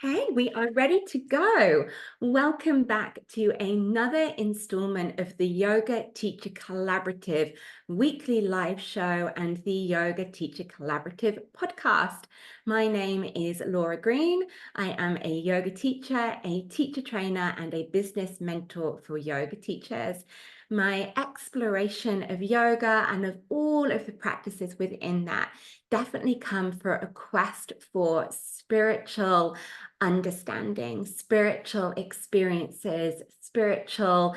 Okay, we are ready to go. Welcome back to another installment of the Yoga Teacher Collaborative weekly live show and the Yoga Teacher Collaborative podcast. My name is Laura Green. I am a yoga teacher, a teacher trainer, and a business mentor for yoga teachers. My exploration of yoga and of all of the practices within that definitely come for a quest for spiritual understanding, spiritual experiences, spiritual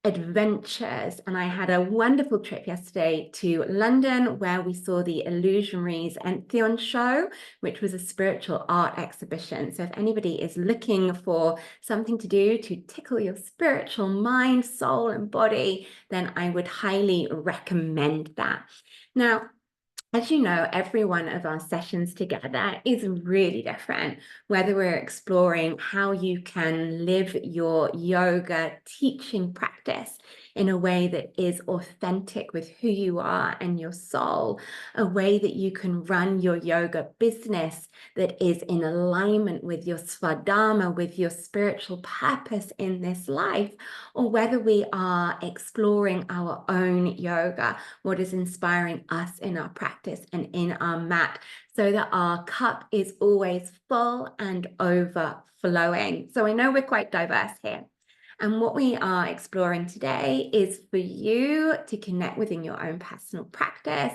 adventures. And I had a wonderful trip yesterday to London where we saw the Illusionaries Entheon show, which was a spiritual art exhibition. So if anybody is looking for something to do to tickle your spiritual mind, soul, and body, then I would highly recommend that. Now, as you know, every one of our sessions together is really different, whether we're exploring how you can live your yoga teaching practice in a way that is authentic with who you are and your soul, a way that you can run your yoga business that is in alignment with your svadharma, with your spiritual purpose in this life, or whether we are exploring our own yoga, what is inspiring us in our practice and in our mat, so that our cup is always full and overflowing. So I know we're quite diverse here. And what we are exploring today is for you to connect within your own personal practice,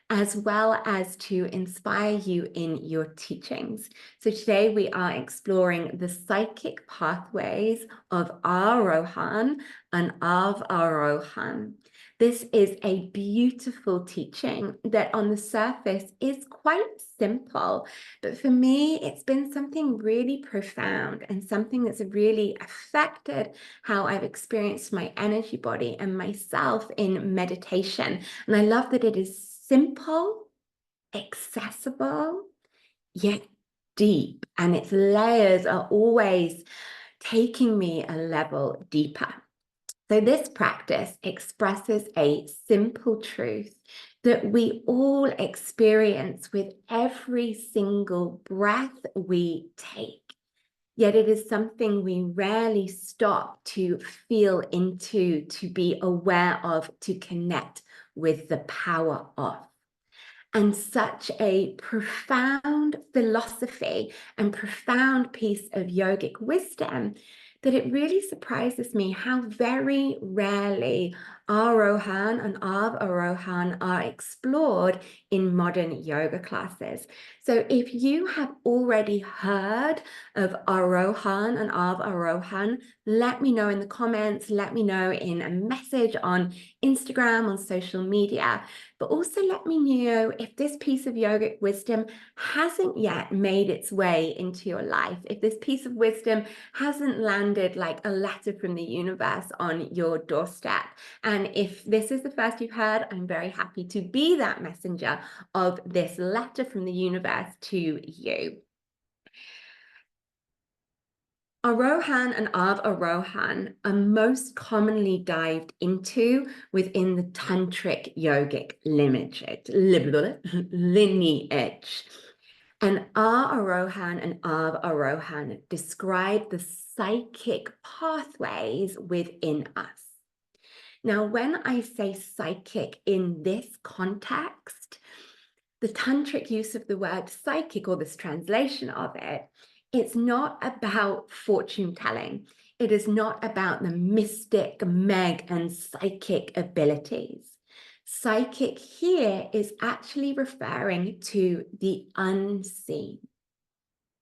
as well as to inspire you in your teachings. So today we are exploring the psychic pathways of Arohan and Avarohan. This is a beautiful teaching that on the surface is quite simple, but for me, it's been something really profound and something that's really affected how I've experienced my energy body and myself in meditation. And I love that it is simple, accessible, yet deep, and its layers are always taking me a level deeper. So this practice expresses a simple truth that we all experience with every single breath we take. Yet it is something we rarely stop to feel into, to be aware of, to connect with the power of. And such a profound philosophy and profound piece of yogic wisdom that it really surprises me how very rarely Arohan and Avarohan are explored in modern yoga classes. So if you have already heard of Arohan and Avarohan, let me know in the comments, let me know in a message on Instagram, on social media, but also let me know if this piece of yogic wisdom hasn't yet made its way into your life, if this piece of wisdom hasn't landed like a letter from the universe on your doorstep. And if this is the first you've heard, I'm very happy to be that messenger of this letter from the universe to you. Arohan and Avarohan are most commonly dived into within the Tantric Yogic lineage. And Arohan and Avarohan describe the psychic pathways within us. Now, when I say psychic in this context, the Tantric use of the word psychic, or this translation of it, it's not about fortune telling. It is not about the mystic, meg, and psychic abilities. Psychic here is actually referring to the unseen.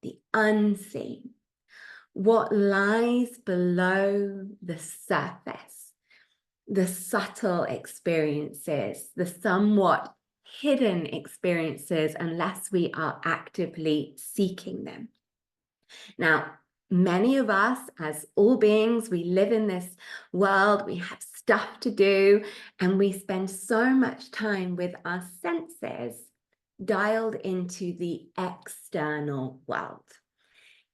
The unseen. What lies below the surface. The subtle experiences, the somewhat hidden experiences, unless we are actively seeking them. Now, many of us, as all beings, we live in this world, we have stuff to do, and we spend so much time with our senses dialed into the external world.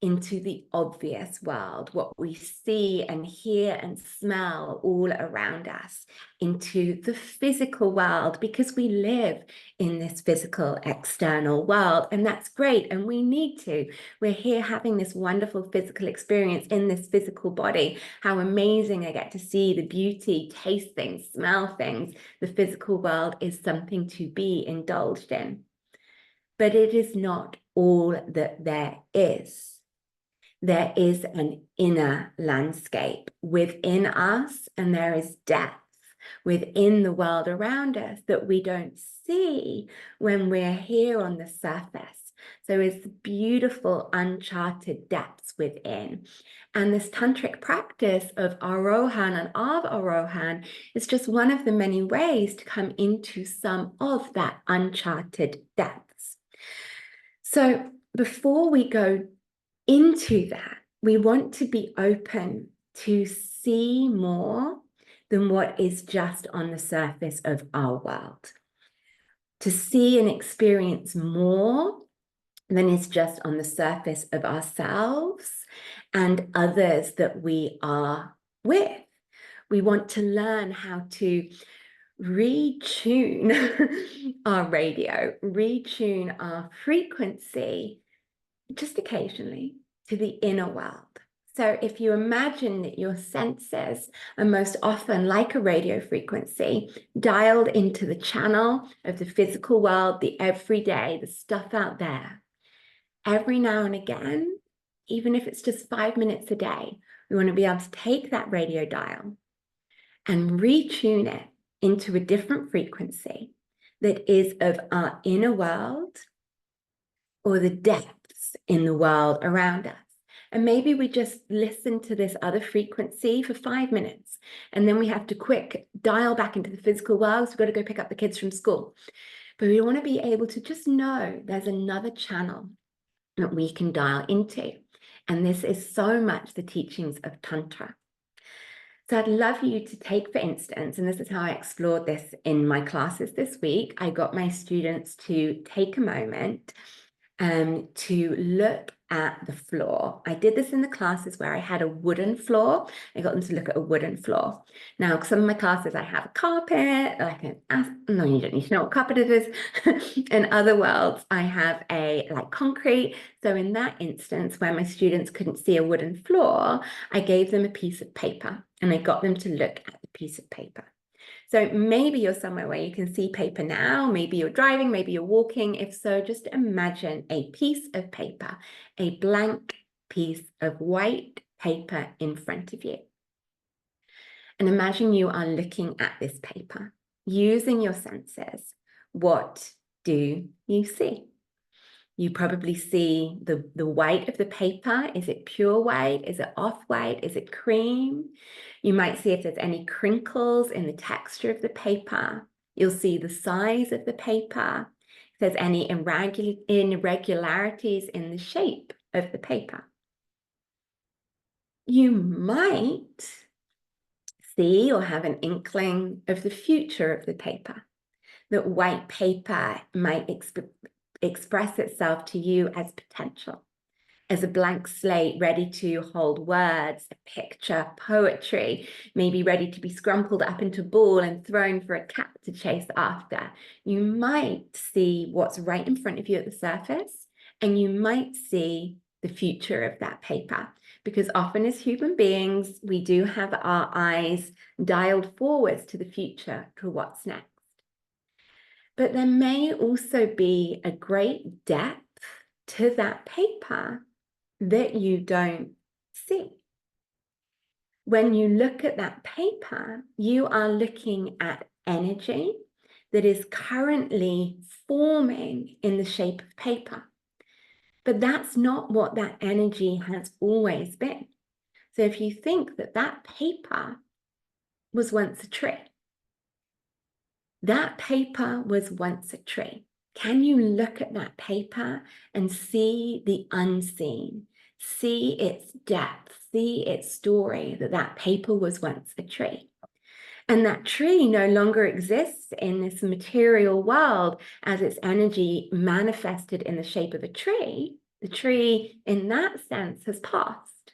into the obvious world, what we see and hear and smell all around us, into the physical world, because we live in this physical external world, and that's great, and we need to. We're here having this wonderful physical experience in this physical body. How amazing. I get to see the beauty, taste things, smell things. The physical world is something to be indulged in. But it is not all that there is. There is an inner landscape within us, and there is depth within the world around us that we don't see when we're here on the surface. So it's beautiful, uncharted depths within. And this tantric practice of Arohan and of-arohan is just one of the many ways to come into some of that uncharted depths. So before we go into that, we want to be open to see more than what is just on the surface of our world, to see and experience more than is just on the surface of ourselves and others that we are with. We want to learn how to retune our radio, retune our frequency just occasionally to the inner world. So if you imagine that your senses are most often like a radio frequency, dialed into the channel of the physical world, the everyday, the stuff out there, every now and again, even if it's just 5 minutes a day, we want to be able to take that radio dial and retune it into a different frequency that is of our inner world or the depths in the world around us. And maybe we just listen to this other frequency for 5 minutes, and then we have to quick dial back into the physical world. So we've got to go pick up the kids from school. But we want to be able to just know there's another channel that we can dial into. And this is so much the teachings of Tantra. So I'd love you to take, for instance, and this is how I explored this in my classes this week. I got my students to take a moment to look at the floor. I did this in the classes where I had a wooden floor. I got them to look at a wooden floor. Now, some of my classes, I have a carpet, no, you don't need to know what carpet it is. In other worlds, I have like concrete. So in that instance, where my students couldn't see a wooden floor, I gave them a piece of paper and I got them to look at the piece of paper. So maybe you're somewhere where you can see paper now, maybe you're driving, maybe you're walking. If so, just imagine a piece of paper, a blank piece of white paper in front of you. And imagine you are looking at this paper, using your senses. What do you see? You probably see the white of the paper. Is it pure white? Is it off-white? Is it cream? You might see if there's any crinkles in the texture of the paper. You'll see the size of the paper. If there's any irregularities in the shape of the paper. You might see or have an inkling of the future of the paper. That white paper might express itself to you as potential, as a blank slate ready to hold words, a picture, poetry, maybe ready to be scrumpled up into a ball and thrown for a cat to chase after. You might see what's right in front of you at the surface, and you might see the future of that paper, because often as human beings, we do have our eyes dialed forwards to the future, to what's next. But there may also be a great depth to that paper that you don't see. When you look at that paper, you are looking at energy that is currently forming in the shape of paper. But that's not what that energy has always been. So if you think that that paper was once a tree, that paper was once a tree. Can you look at that paper and see the unseen, see its depth, see its story, that that paper was once a tree? And that tree no longer exists in this material world as its energy manifested in the shape of a tree, The tree, in that sense, has passed.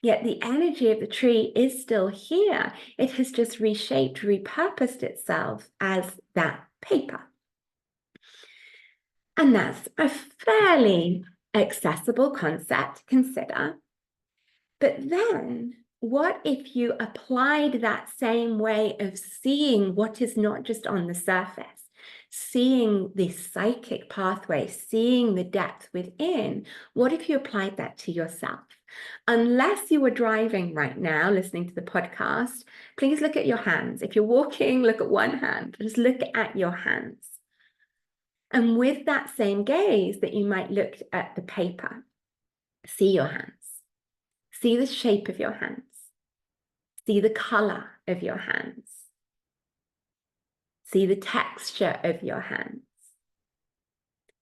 Yet the energy of the tree is still here. It has just reshaped, repurposed itself as that paper. And that's a fairly accessible concept to consider. But then, what if you applied that same way of seeing what is not just on the surface, seeing the psychic pathway, seeing the depth within? What if you applied that to yourself? Unless you are driving right now, listening to the podcast, please look at your hands. If you're walking, look at one hand. Just look at your hands. And with that same gaze that you might look at the paper, see your hands. See the shape of your hands. See the color of your hands. See the texture of your hands.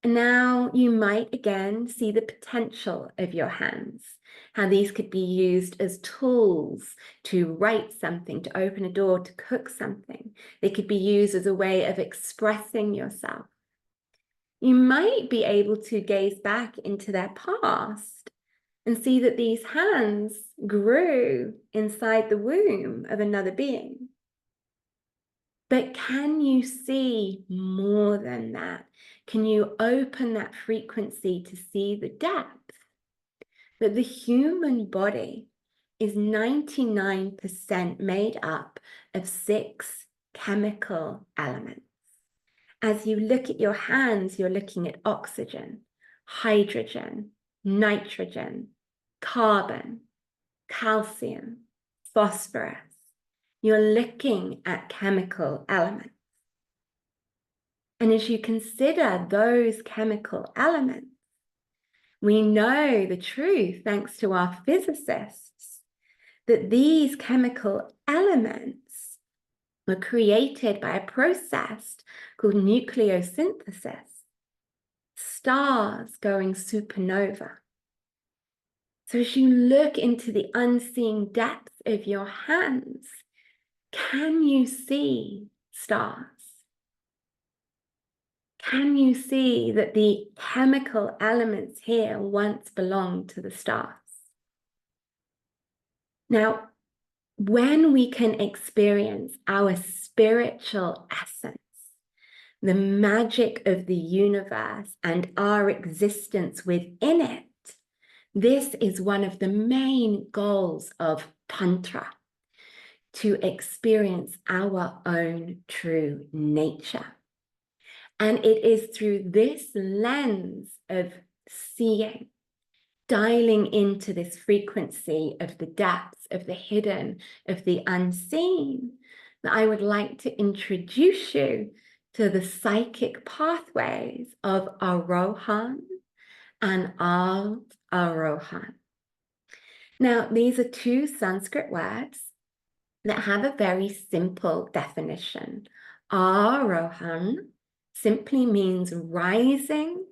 And now you might again see the potential of your hands, how these could be used as tools to write something, to open a door, to cook something. They could be used as a way of expressing yourself. You might be able to gaze back into their past and see that these hands grew inside the womb of another being. But can you see more than that? Can you open that frequency to see the depth? That the human body is 99% made up of 6 chemical elements. As you look at your hands, you're looking at oxygen, hydrogen, nitrogen, carbon, calcium, phosphorus. You're looking at chemical elements. And as you consider those chemical elements, we know the truth, thanks to our physicists, that these chemical elements were created by a process called nucleosynthesis. Stars going supernova. So as you look into the unseen depths of your hands, can you see stars? Can you see that the chemical elements here once belonged to the stars? Now, when we can experience our spiritual essence, the magic of the universe and our existence within it, this is one of the main goals of Tantra, to experience our own true nature. And it is through this lens of seeing, dialing into this frequency of the depths, of the hidden, of the unseen, that I would like to introduce you to the psychic pathways of Arohan and of-arohan. Now, these are 2 Sanskrit words that have a very simple definition. Arohan simply means rising,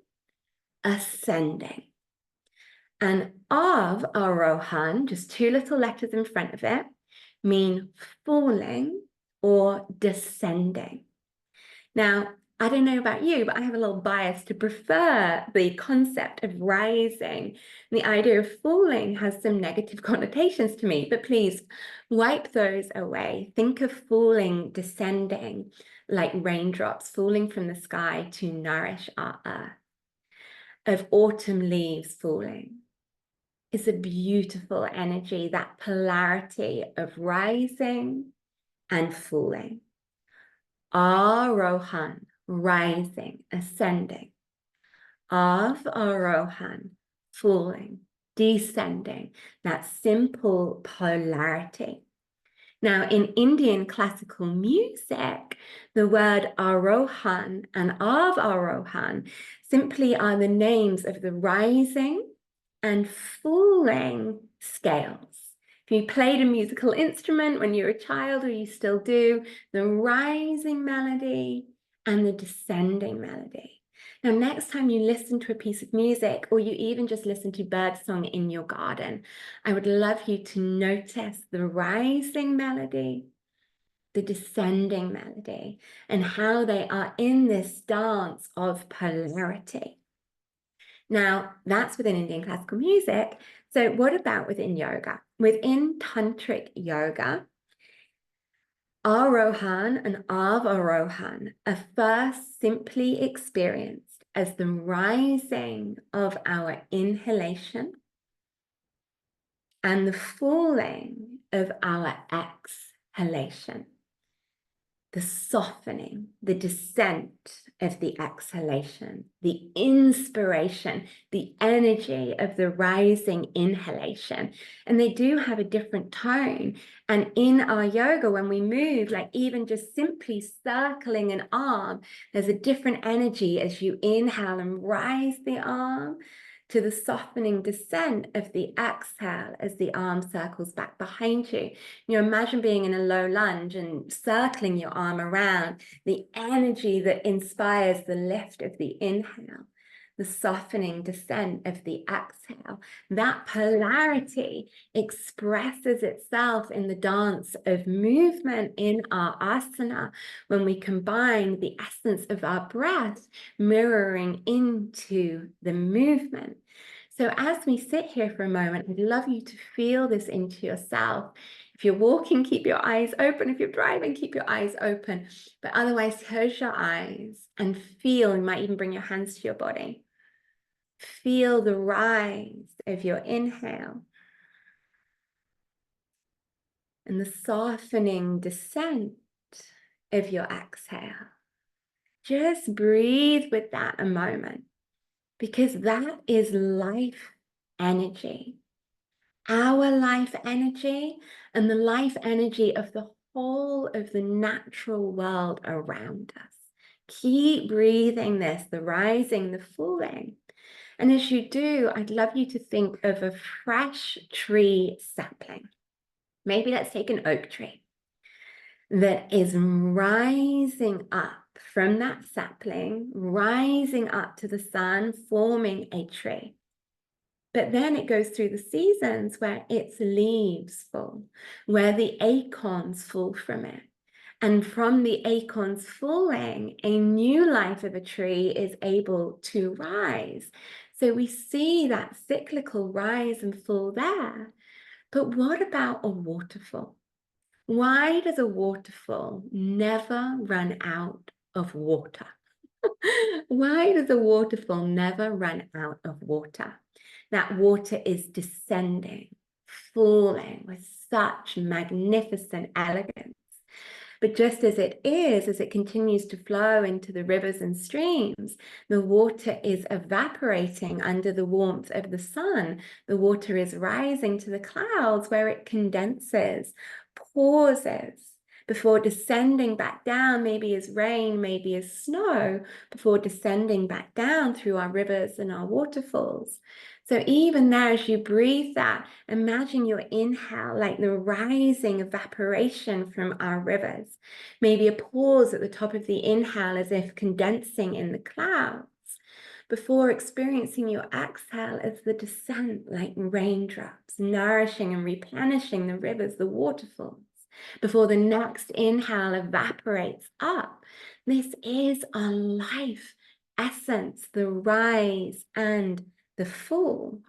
ascending. And of-arohan, just 2 little letters in front of it, mean falling or descending. Now, I don't know about you, but I have a little bias to prefer the concept of rising. The idea of falling has some negative connotations to me, but please wipe those away. Think of falling, descending, like raindrops falling from the sky to nourish our earth, of autumn leaves falling. It's a beautiful energy, that polarity of rising and falling. Arohan, rising, ascending. Of-arohan, falling, descending. That simple polarity. Now, in Indian classical music, the word Arohan and of-arohan simply are the names of the rising and falling scales. If you played a musical instrument when you were a child, or you still do, the rising melody and the descending melody. Now, next time you listen to a piece of music, or you even just listen to birdsong in your garden, I would love you to notice the rising melody, the descending melody, and how they are in this dance of polarity. Now, that's within Indian classical music. So what about within yoga? Within Tantric Yoga, Arohan and Avarohan are first simply experienced as the rising of our inhalation and the falling of our exhalation. The softening, the descent of the exhalation, the inspiration, the energy of the rising inhalation. And they do have a different tone. And in our yoga, when we move, like even just simply circling an arm, there's a different energy as you inhale and rise the arm, to the softening descent of the exhale as the arm circles back behind you. You know, imagine being in a low lunge and circling your arm around, the energy that inspires the lift of the inhale, the softening descent of the exhale. That polarity expresses itself in the dance of movement in our asana when we combine the essence of our breath mirroring into the movement. So as we sit here for a moment, I'd love you to feel this into yourself. If you're walking, keep your eyes open. If you're driving, keep your eyes open. But otherwise, close your eyes and feel. You might even bring your hands to your body. Feel the rise of your inhale and the softening descent of your exhale. Just breathe with that a moment, because that is life energy. Our life energy and the life energy of the whole of the natural world around us. Keep breathing this, the rising, the falling. And as you do, I'd love you to think of a fresh tree sapling. Maybe let's take an oak tree that is rising up from that sapling, rising up to the sun, forming a tree. But then it goes through the seasons where its leaves fall, where the acorns fall from it. And from the acorns falling, a new life of a tree is able to rise. So we see that cyclical rise and fall there. But what about a waterfall? Why does a waterfall never run out of water? Why does a waterfall never run out of water? That water is descending, falling with such magnificent elegance. But just as it continues to flow into the rivers and streams, the water is evaporating under the warmth of the sun. The water is rising to the clouds where it condenses, pauses, before descending back down, maybe as rain, maybe as snow, before descending back down through our rivers and our waterfalls. So even there, as you breathe that, imagine your inhale like the rising evaporation from our rivers. Maybe a pause at the top of the inhale as if condensing in the clouds, before experiencing your exhale as the descent like raindrops, nourishing and replenishing the rivers, the waterfalls, before the next inhale evaporates up. This is our life essence, the rise and the fall.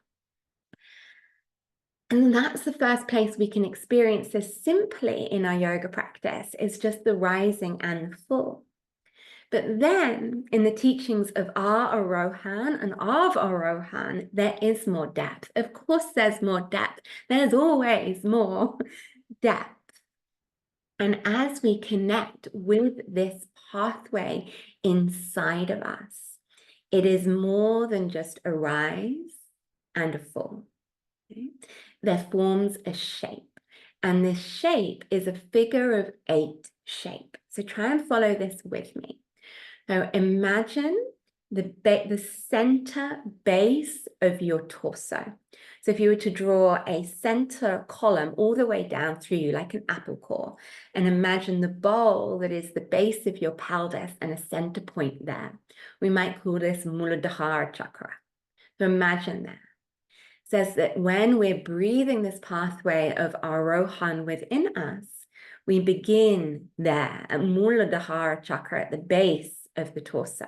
And that's the first place we can experience this simply in our yoga practice, is just the rising and the fall. But then in the teachings of Arohan and Avarohan, there is more depth. Of course, there's more depth. There's always more depth. And as we connect with this pathway inside of us, it is more than just a rise and a fall. Okay? There forms a shape, and this shape is a figure of 8 shape. So try and follow this with me. So imagine the center base of your torso. So if you were to draw a center column all the way down through you like an apple core, and imagine the bowl that is the base of your pelvis and a center point there, we might call this Muladhara chakra. So imagine that. It says that when we're breathing this pathway of Arohan within us, we begin there at Muladhara chakra at the base of the torso.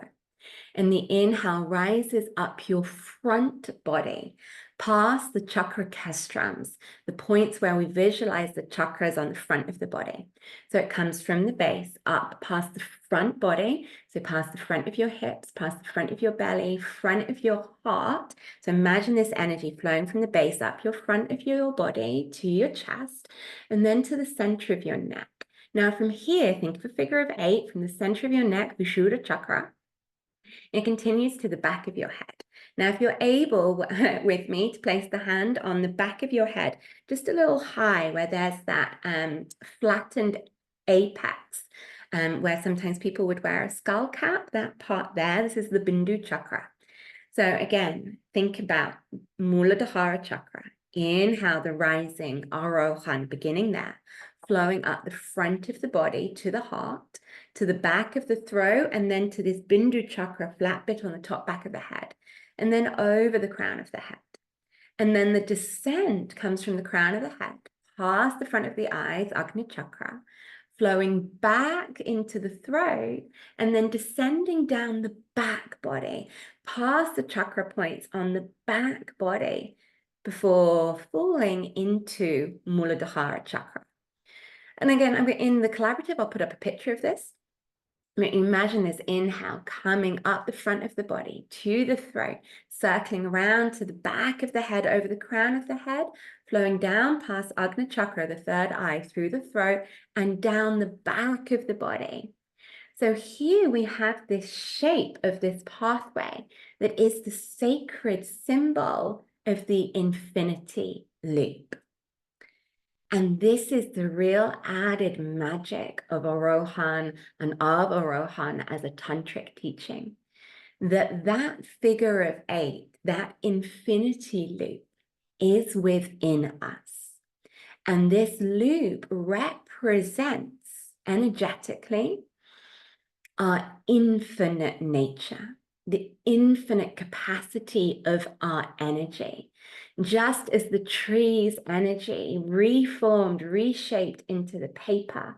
And the inhale rises up your front body, past the chakra castrums, the points where we visualize the chakras on the front of the body. So it comes from the base up past the front body, so past the front of your hips, past the front of your belly, front of your heart. So imagine this energy flowing from the base up your front of your body to your chest, and then to the center of your neck. Now from here, think of a figure of 8 from the center of your neck, Vishuddha chakra. It continues to the back of your head. Now, if you're able with me to place the hand on the back of your head, just a little high where there's that flattened apex, where sometimes people would wear a skull cap, that part there, this is the Bindu chakra. So again, think about Muladhara chakra. Inhale the rising Arohan, beginning there, flowing up the front of the body to the heart, to the back of the throat, and then to this Bindu chakra, flat bit on the top back of the head, and then over the crown of the head. And then the descent comes from the crown of the head, past the front of the eyes, Agni chakra, flowing back into the throat, and then descending down the back body, past the chakra points on the back body, before falling into Muladhara chakra. And again, in the collaborative, I'll put up a picture of this. Imagine this inhale coming up the front of the body to the throat, circling around to the back of the head, over the crown of the head, flowing down past Agni chakra, the third eye, through the throat, and down the back of the body. So here we have this shape of this pathway that is the sacred symbol of the infinity loop. And this is the real added magic of Arohan and Avarohan as a tantric teaching, that figure of 8, that infinity loop, is within us. And this loop represents energetically our infinite nature, the infinite capacity of our energy. Just as the tree's energy reformed, reshaped into the paper,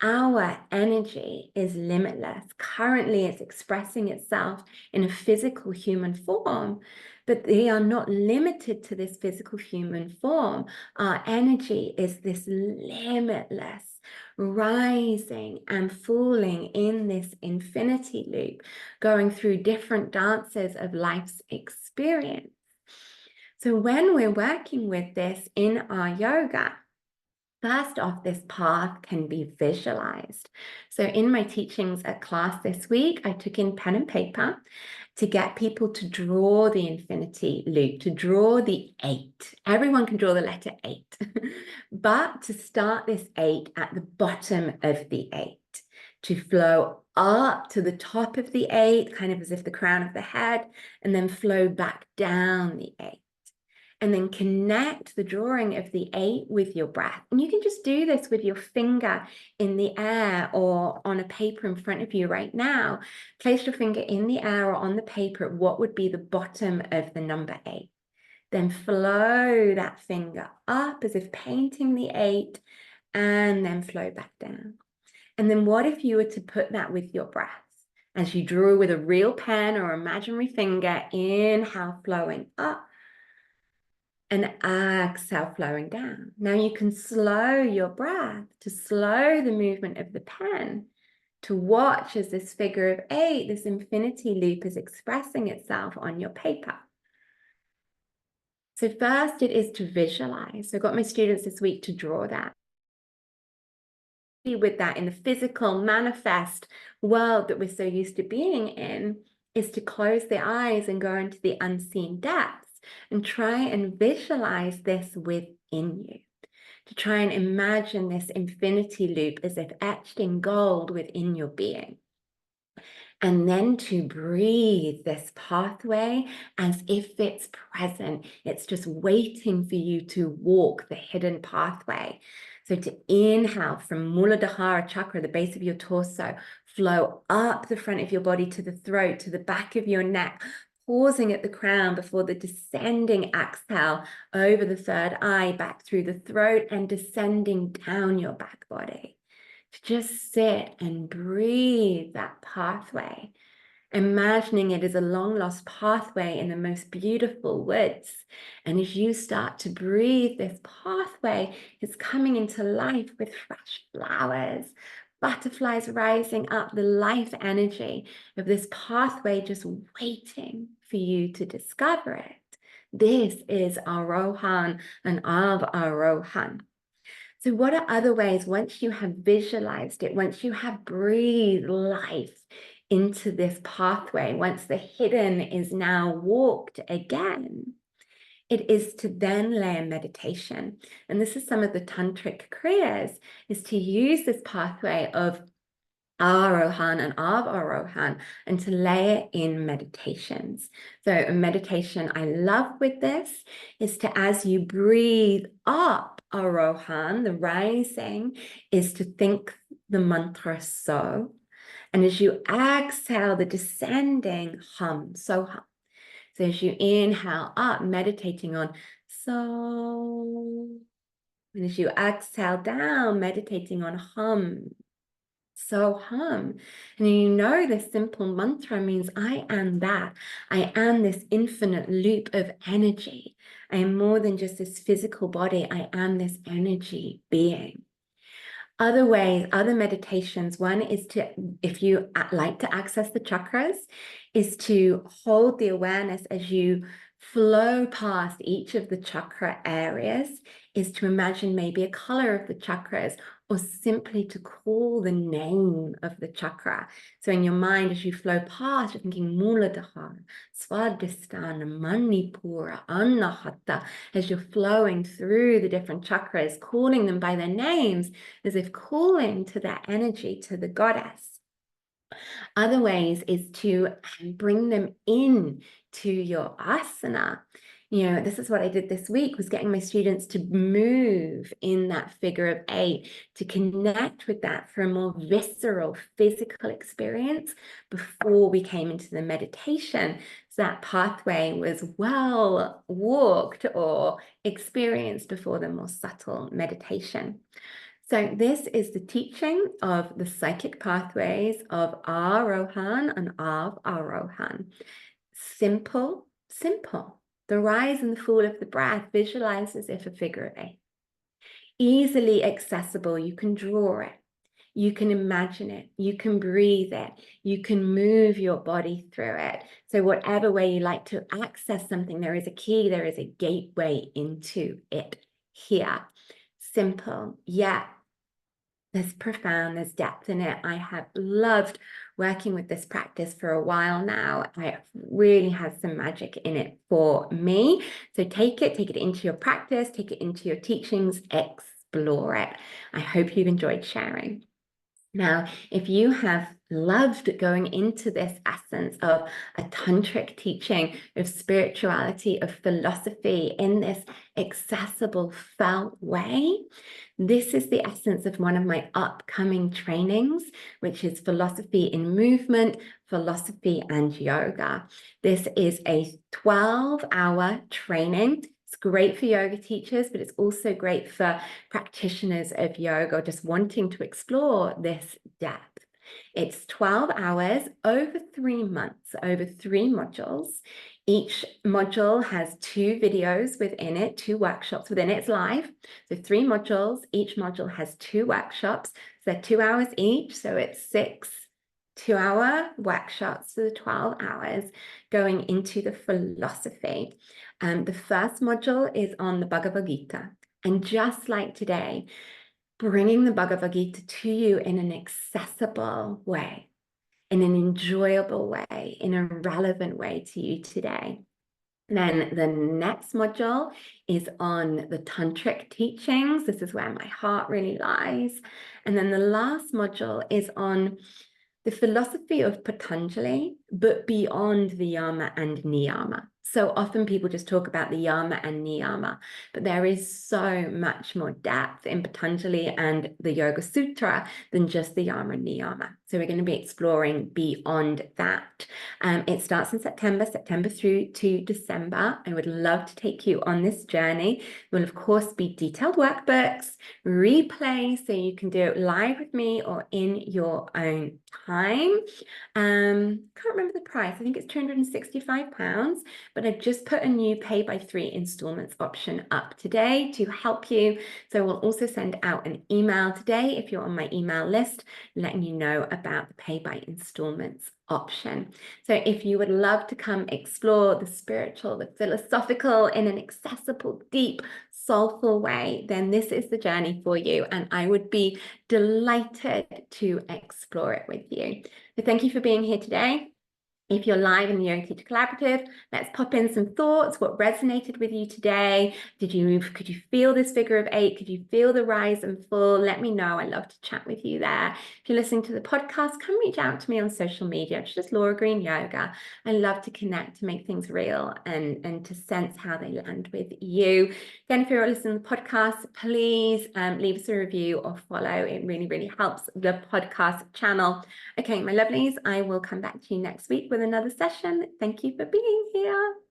our energy is limitless. Currently, it's expressing itself in a physical human form, but they are not limited to this physical human form. Our energy is this limitless, rising and falling in this infinity loop, going through different dances of life's experience. So when we're working with this in our yoga, first off, this path can be visualized. So in my teachings at class this week, I took in pen and paper to get people to draw the infinity loop, to draw the 8. Everyone can draw the letter 8, but to start this 8 at the bottom of the 8, to flow up to the top of the 8, kind of as if the crown of the head, and then flow back down the 8. And then connect the drawing of the 8 with your breath. And you can just do this with your finger in the air or on a paper in front of you right now. Place your finger in the air or on the paper at what would be the bottom of the number 8. Then flow that finger up as if painting the 8, and then flow back down. And then what if you were to put that with your breath? As you drew with a real pen or imaginary finger, inhale flowing up, and exhale flowing down. Now you can slow your breath to slow the movement of the pen, to watch as this figure of 8, this infinity loop, is expressing itself on your paper. So first it is to visualize. So I got my students this week to draw that. With that in the physical manifest world that we're so used to being in, is to close the eyes and go into the unseen depths and try and visualize this within you, to try and imagine this infinity loop as if etched in gold within your being. And then to breathe this pathway as if it's present. It's just waiting for you to walk the hidden pathway. So to inhale from Muladhara chakra, the base of your torso, flow up the front of your body to the throat, to the back of your neck, pausing at the crown before the descending exhale over the third eye, back through the throat, and descending down your back body. To just sit and breathe that pathway imagining it as a long lost pathway in the most beautiful woods. And as you start to breathe, this pathway is coming into life with fresh flowers, butterflies rising up, the life energy of this pathway just waiting for you to discover it. This is Arohan and Avarohan. So what are other ways, once you have visualized it, once you have breathed life into this pathway, once the hidden is now walked again, it is to then layer meditation. And this is some of the tantric kriyas, is to use this pathway of Arohan and Avarohan and to layer in meditations. So a meditation I love with this is to, as you breathe up Arohan, the rising, is to think the mantra so. And as you exhale, the descending hum, so hum. So as you inhale up, meditating on so. And as you exhale down, meditating on hum. So hum. And you know this simple mantra means I am that. I am this infinite loop of energy. I am more than just this physical body. I am this energy being. Other ways, other meditations, one is to, if you like to access the chakras, is to hold the awareness as you flow past each of the chakra areas, is to imagine maybe a color of the chakras, or simply to call the name of the chakra. So in your mind, as you flow past, you're thinking Muladhara, Svadhisthana, Manipura, Anahata, as you're flowing through the different chakras, calling them by their names, as if calling to that energy, to the goddess. Other ways is to bring them in to your asana. You know, this is what I did this week, was getting my students to move in that figure of 8, to connect with that for a more visceral physical experience before we came into the meditation. So that pathway was well walked or experienced before the more subtle meditation. So this is the teaching of the psychic pathways of Arohan and of-arohan. Simple, simple. The rise and the fall of the breath, visualized as if a figure of 8. Easily accessible, you can draw it, you can imagine it, you can breathe it, you can move your body through it. So whatever way you like to access something, there is a key, there is a gateway into it here. Simple, yet there's profound, there's depth in it. I have loved working with this practice for a while now. It really has some magic in it for me. So take it into your practice, take it into your teachings, explore it. I hope you've enjoyed sharing. Now, if you have loved going into this essence of a tantric teaching, of spirituality, of philosophy in this accessible, felt way, this is the essence of one of my upcoming trainings, which is philosophy in movement, philosophy and yoga. This is a 12-hour training. It's great for yoga teachers, but it's also great for practitioners of yoga or just wanting to explore this depth. It's 12 hours over 3 months, over 3 modules. Each module has 2 videos within it, 2 workshops within it. It's live. So 3 modules. Each module has 2 workshops. So they're 2 hours each. So it's 6 2-hour workshops for the 12 hours going into the philosophy. The first module is on the Bhagavad Gita. And just like today, bringing the Bhagavad Gita to you in an accessible way, in an enjoyable way, in a relevant way to you today. Then the next module is on the tantric teachings. This is where my heart really lies. And then the last module is on the philosophy of Patanjali, but beyond the yama and niyama. So often people just talk about the yama and niyama, but there is so much more depth in Patanjali and the Yoga Sutra than just the yama and niyama. So we're going to be exploring beyond that. It starts in September through to December. I would love to take you on this journey. There will, of course, be detailed workbooks, replays, so you can do it live with me or in your own time. Can't remember the price. I think it's £265, but I've just put a new pay by 3 installments option up today to help you. So we'll also send out an email today if you're on my email list, letting you know about the pay by installments option. So if you would love to come explore the spiritual, the philosophical in an accessible, deep, soulful way, then this is the journey for you. And I would be delighted to explore it with you. So thank you for being here today. If you're live in the Yoga Teacher Collaborative, let's pop in some thoughts. What resonated with you today? Could you feel this figure of 8? Could you feel the rise and fall? Let me know. I'd love to chat with you there. If you're listening to the podcast, come reach out to me on social media. It's just Laura Green Yoga. I love to connect, to make things real and to sense how they land with you. Again, if you're listening to the podcast, please leave us a review or follow. It really, really helps the podcast channel. Okay, my lovelies, I will come back to you next week with another session. Thank you for being here.